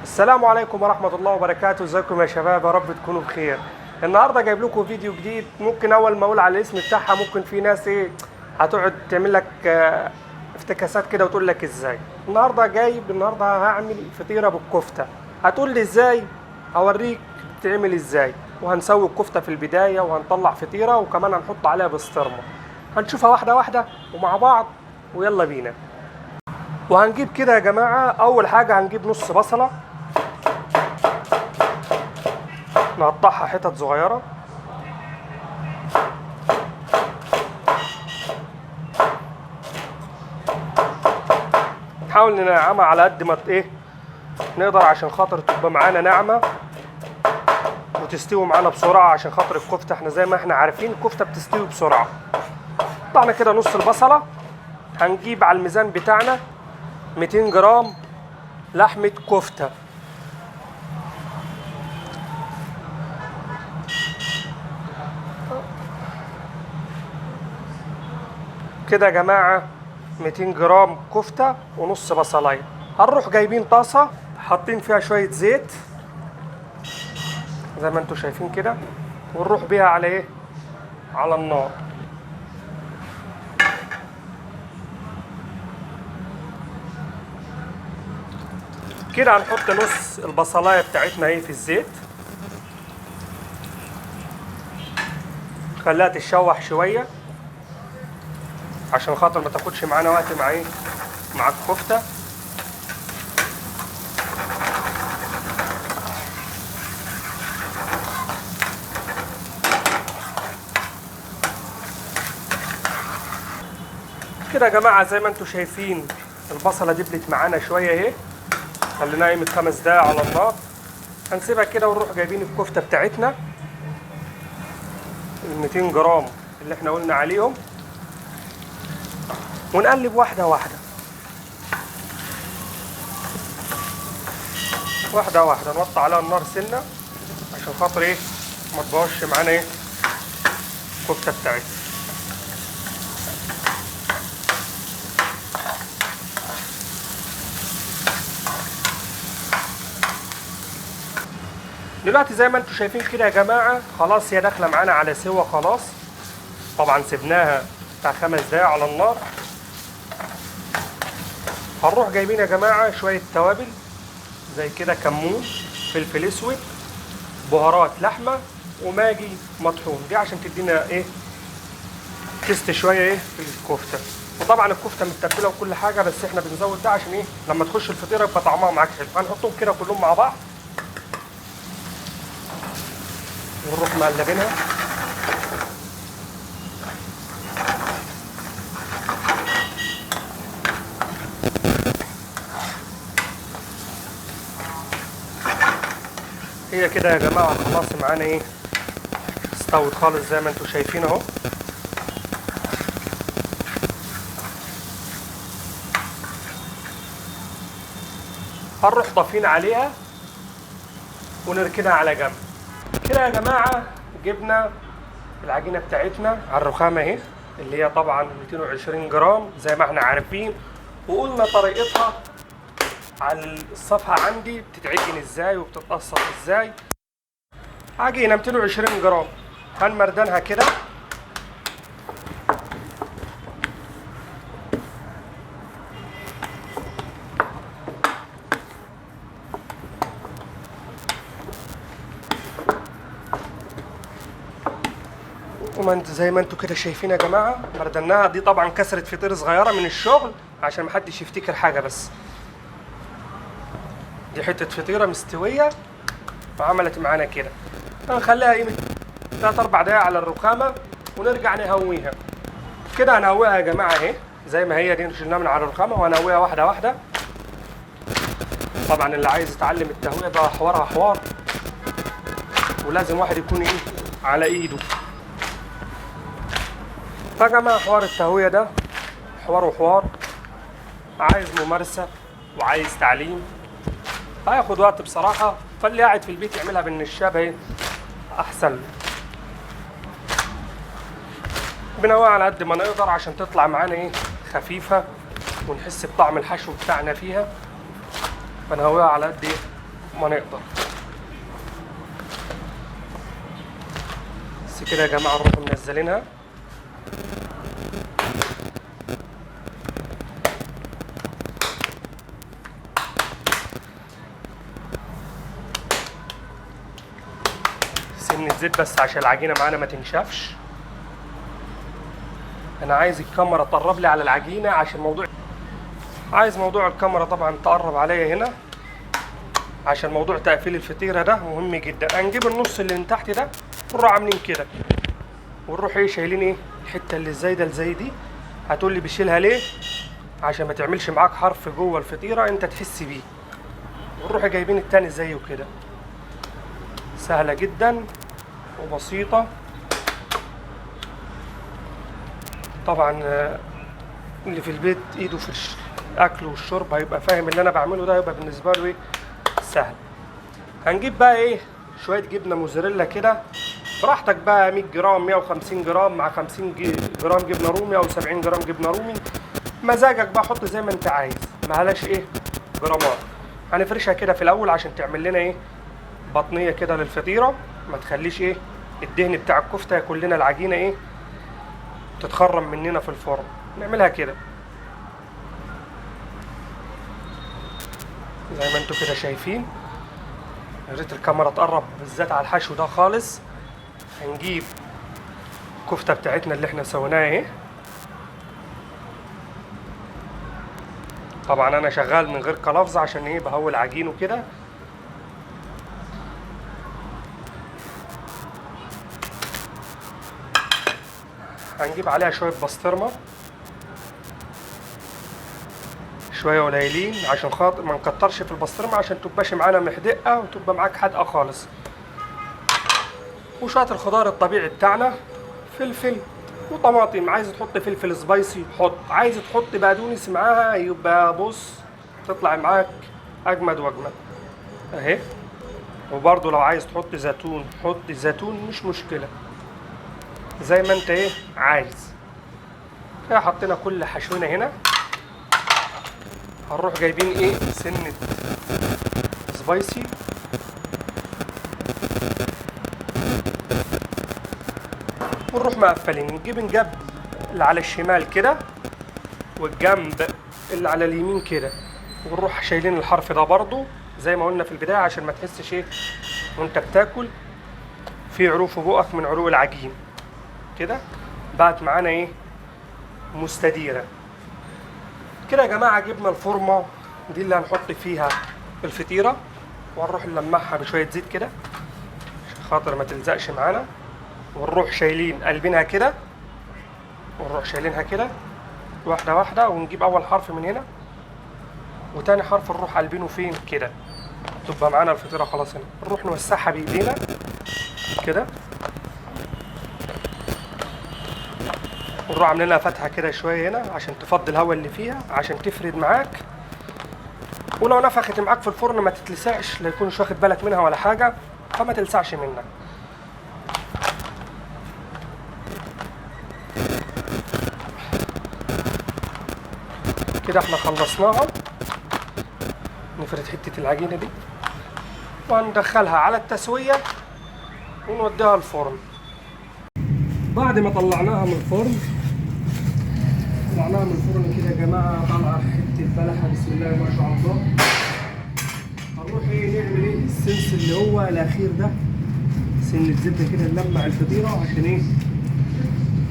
السلام عليكم ورحمة الله وبركاته. ازيكم يا شباب؟ يا رب تكونوا بخير. النهارده جايب لكم فيديو جديد. ممكن اول ما اقول على الاسم بتاعها ممكن في ناس هتقعد تعمل لك افتكاسات كده وتقول لك ازاي. النهارده هعمل فطيرة بالكفتة. هتقول لي ازاي؟ هوريك بتتعمل ازاي، وهنسوي الكفتة في البداية وهنطلع فطيرة وكمان هنحط عليها بسطرمة. هنشوفها واحدة واحدة ومع بعض، ويلا بينا. وهنجيب كده يا جماعة، اول حاجة هنجيب نص بصلة نقطعها حتت صغيرة، نحاول ننعمها على قد ما نقدر عشان خاطر تبقى معانا ناعمة وتستوي معانا بسرعة، عشان خاطر الكفتة احنا زي ما احنا عارفين الكفتة بتستوي بسرعة. قطعنا كده نص البصلة. هنجيب على الميزان بتاعنا 200 جرام لحمة كفتة. كده يا جماعة 200 جرام كفتة ونص بصلاية. هنروح جايبين طاسة حاطين فيها شوية زيت زي ما انتوا شايفين كده، ونروح بيها على على النار. كده هنحط نص البصلاية بتاعتنا في الزيت، خليها تتشوح شوية عشان خاطر ما تاخدش معانا وقت مع الكفتة. كده يا جماعة زي ما انتوا شايفين البصلة دبلت معانا شوية خليناها قيمة 5 دقايق على النار. هنسيبها كده ونروح جايبين الكفتة بتاعتنا ال 200 جرام اللي احنا قلنا عليهم، ونقلب واحدة واحدة واحدة واحدة. نوطي عليها النار سنة عشان خاطر ما تبوظش معانا الكفتة بتاعتنا. دلوقتي زي ما انتوا شايفين كده يا جماعة خلاص هي داخلة معانا على سوا خلاص. طبعا سيبناها بتاع 5 دقايق على النار. هنروح جايبين يا جماعة شوية توابل زي كده، كمون، فلفل اسود، بهارات لحمة، وماجي مطحون، دي عشان تدينا تست شوية في الكفتة. وطبعا الكفتة متبلة وكل حاجة، بس احنا بنزود ده عشان لما تخش الفطيرة يبقى طعمها معاك حلو. هنحطهم كده كلهم مع بعض ونروح مقلبينها. هي كده يا جماعة خلاص معانا استوت خالص زي ما انتوا شايفين اهو. هنروح طافين عليها ونركنها على جنب. كده يا جماعة جبنا العجينة بتاعتنا على الرخامة اللي هي طبعا 220 جرام زي ما احنا عارفين، وقلنا طريقتها على الصفحة عندي بتتعجن ازاي وبتتقصر ازاي. عجينة 220 جرام هنمردنها كده زي ما انتوا كده شايفين يا جماعة مردناها. دي طبعا كسرة فطير صغيرة من الشغل عشان محدش يفتكر حاجة، بس دي حتة فطيرة مستوية وعملت معانا كده. هنخليها قيمة 3-4 دقايق على الرخامة ونرجع نهويها. كده هنهويها يا جماعة زي ما هي دي، شلناها من على الرخامة وهنهويها واحدة واحدة. طبعا اللي عايز يتعلم التهوية ده حوارها حوار، ولازم واحد يكون على ايده. يا جماعة حوار التهوية ده حوار وحوار، عايز ممارسة وعايز تعليم، هياخد وقت بصراحة. فاللي قاعد في البيت يعملها بالنشابة أحسن. بنوعها على قد ما نقدر عشان تطلع معانا خفيفة ونحس بطعم الحشو بتاعنا فيها. بنهويها على قد ما نقدر. بس كده يا جماعه نروح منزلينها. سنة زيت بس عشان العجينه معانا ما تنشفش. انا عايز الكاميرا تقرب لي على العجينه عشان موضوع الكاميرا طبعا تقرب عليا هنا، عشان موضوع تقفيل الفطيره ده مهم جدا. هنجيب النص اللي من تحت ده ونروح عاملين كده، ونروح شايلين الحته اللي زايده زي دي. هتقول لي بشيلها ليه؟ عشان ما تعملش معاك حرف جوه الفطيره انت تحس بيه. ونروح جايبين التاني زيه كده. سهله جدا وبسيطه. طبعا اللي في البيت ايده في الاكل والشرب هيبقى فاهم اللي انا بعمله ده، هيبقى بالنسبه له سهل. هنجيب بقى شويه جبنه موزاريلا كده براحتك بقى، 100 جرام 150 جرام مع 50 جرام جبنه رومي او 70 جرام جبنه رومي، مزاجك بقى، حط زي ما انت عايز، معلاش جرامات. هنفرشها كده في الاول عشان تعمل لنا بطنيه كده للفطيره، ما تخليش الدهن بتاع الكفته ياكل لنا العجينه تتخرم مننا في الفرن. نعملها كده زي ما انتوا كده شايفين. يا ريت الكاميرا تقرب بالذات على الحشو ده خالص. هنجيب الكفته بتاعتنا اللي احنا سويناها طبعا انا شغال من غير قلافز عشان بهول عجين وكده. هنجيب عليها شويه بسطرمه، شويه قليلين عشان خاطر ما نكترش في البسطرمه، عشان تبقاش معانا محدقه وتبقى معاك حادقه خالص. وشويه الخضار الطبيعي بتاعنا، فلفل وطماطم. عايز تحط فلفل سبايسي حط، عايز تحط بقدونس معاها يبقى بص تطلع معاك اجمد واجمد اهي. وبرضو لو عايز تحط زيتون حط زيتون، مش مشكله، زي ما انت عايز. كده حطينا كل حشونا هنا. هنروح جايبين سنة سبايسي، ونروح مقفلين. نجيب الجنب اللي على الشمال كده والجنب اللي على اليمين كده، ونروح شايلين الحرف ده برضو زي ما قلنا في البداية عشان ما تحسش وانت بتاكل في عروق في بقك من عروق العجين كده. بقت معانا مستديرة كده يا جماعة. جبنا الفورمة دي اللي هنحط فيها الفطيرة، وهنروح نلمعها بشوية زيت كده عشان خاطر ما تلزقش معانا. ونروح شايلين قلبينها كده، ونروح شايلينها كده واحدة واحدة. ونجيب أول حرف من هنا وتاني حرف نروح قلبينه فين كده، تبقى معانا الفطيرة خلاص. هنا نروح نوسعها بإيدينا كده، ونروح عاملين لها فتحة كده شوية هنا عشان تفضي الهواء اللي فيها عشان تفرد معاك. ولو نفخت معاك في الفرن ما تتلسعش، لا يكونش واخد بالك منها ولا حاجة، فما تلسعش منك. كده احنا خلصناها. نفرد حتة العجينة دي وهندخلها على التسوية ونوديها الفرن. بعد ما طلعناها من الفرن كده يا جماعة، طلع حتة بلحة بسم الله ما شاء الله. هنروح نعمل السنس اللي هو الأخير ده، سنة زبدة كده نلمع الفطيرة عشان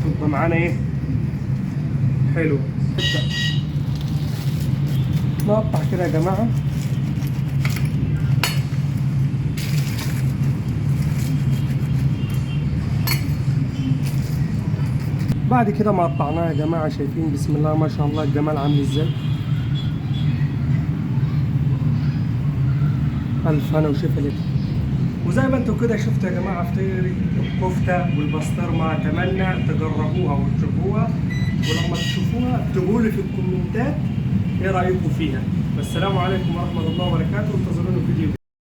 تبقى معانا حلو. نبدأ نقطع كده يا جماعة. بعد كده ما قطعناها يا جماعة، شايفين بسم الله ما شاء الله الجمال عامل ازاي. ألف هنا وشفا لك. وزي ما انتوا كده شفتوا يا جماعة فطيرة الكفتة والبسطرمة. أتمنى تجربوها وتشوفوها، ولما تشوفوها اكتبوا لي في الكومنتات ايه رأيكم فيها. والسلام عليكم ورحمة الله وبركاته، انتظرونا في فيديو جديد.